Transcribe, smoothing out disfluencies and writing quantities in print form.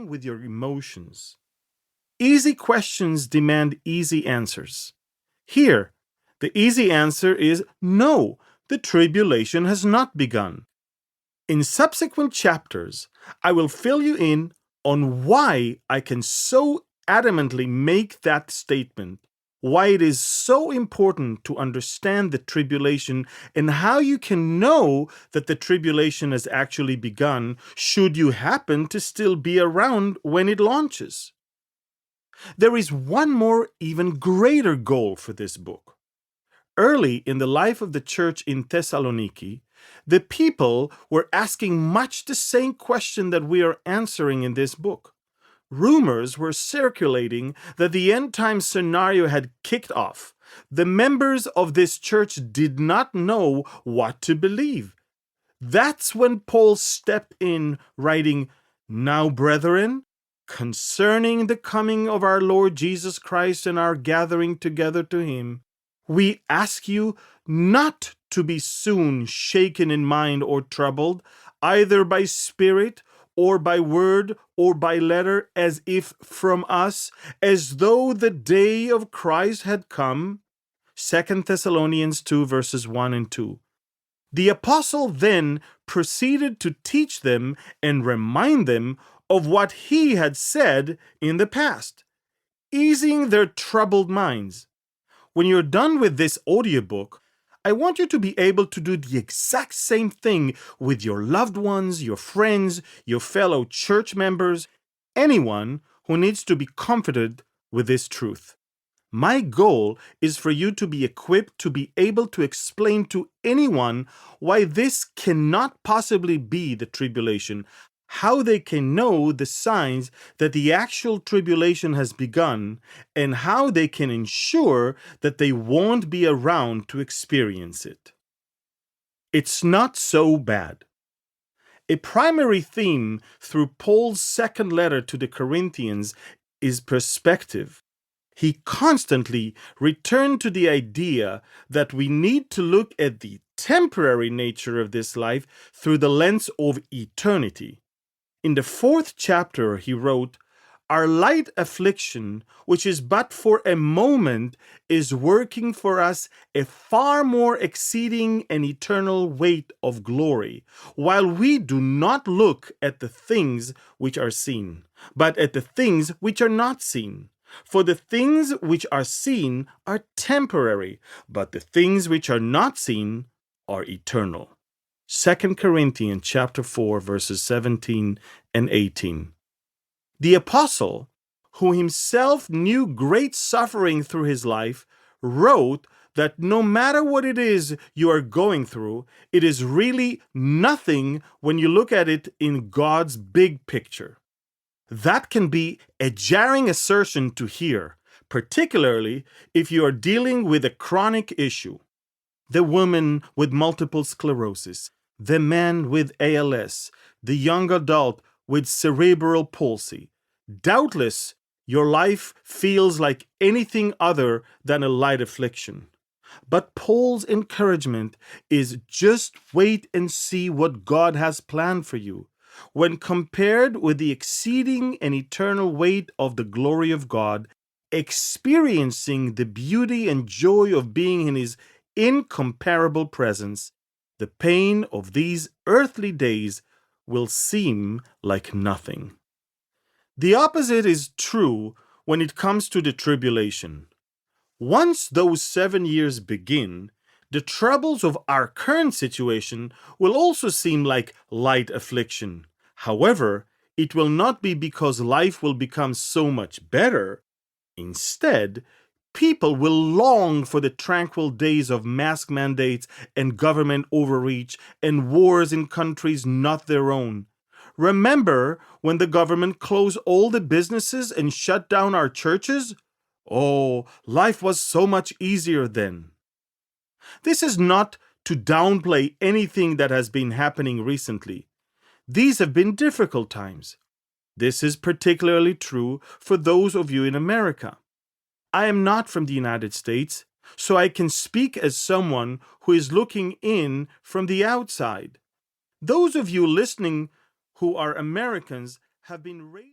along with your emotions. Easy questions demand easy answers. Here, the easy answer is no, the tribulation has not begun. In subsequent chapters, I will fill you in on why I can so adamantly make that statement, why it is so important to understand the tribulation, and how you can know that the tribulation has actually begun should you happen to still be around when it launches. There is one more, even greater goal for this book. Early in the life of the church in Thessaloniki, the people were asking much the same question that we are answering in this book. Rumors were circulating that the end time scenario had kicked off. The members of this church did not know what to believe. That's when Paul stepped in, writing, "Now, brethren, concerning the coming of our Lord Jesus Christ and our gathering together to him, we ask you not to be soon shaken in mind or troubled, either by spirit or by word or by letter, as if from us, as though the day of Christ had come." 2 Thessalonians 2 verses 1 and 2. The apostle then proceeded to teach them and remind them of what he had said in the past, easing their troubled minds. When you're done with this audiobook, I want you to be able to do the exact same thing with your loved ones, your friends, your fellow church members, anyone who needs to be comforted with this truth. My goal is for you to be equipped to be able to explain to anyone why this cannot possibly be the tribulation, how they can know the signs that the actual tribulation has begun, and how they can ensure that they won't be around to experience it. It's not so bad. A primary theme through Paul's second letter to the Corinthians is perspective. He constantly returned to the idea that we need to look at the temporary nature of this life through the lens of eternity. In the 4th chapter, he wrote, "Our light affliction, which is but for a moment, is working for us a far more exceeding and eternal weight of glory, while we do not look at the things which are seen, but at the things which are not seen. For the things which are seen are temporary, but the things which are not seen are eternal." 2 Corinthians chapter 4, verses 17 and 18. The apostle, who himself knew great suffering through his life, wrote that no matter what it is you are going through, it is really nothing when you look at it in God's big picture. That can be a jarring assertion to hear, particularly if you are dealing with a chronic issue. The woman with multiple sclerosis, the man with ALS, the young adult with cerebral palsy. Doubtless, your life feels like anything other than a light affliction. But Paul's encouragement is just wait and see what God has planned for you. When compared with the exceeding and eternal weight of the glory of God, experiencing the beauty and joy of being in his incomparable presence, the pain of these earthly days will seem like nothing. The opposite is true when it comes to the tribulation. Once those 7 years begin, the troubles of our current situation will also seem like light affliction. However, it will not be because life will become so much better. Instead, people will long for the tranquil days of mask mandates and government overreach and wars in countries not their own. Remember when the government closed all the businesses and shut down our churches? Oh, life was so much easier then. This is not to downplay anything that has been happening recently. These have been difficult times. This is particularly true for those of you in America. I am not from the United States, so I can speak as someone who is looking in from the outside. Those of you listening who are Americans have been raised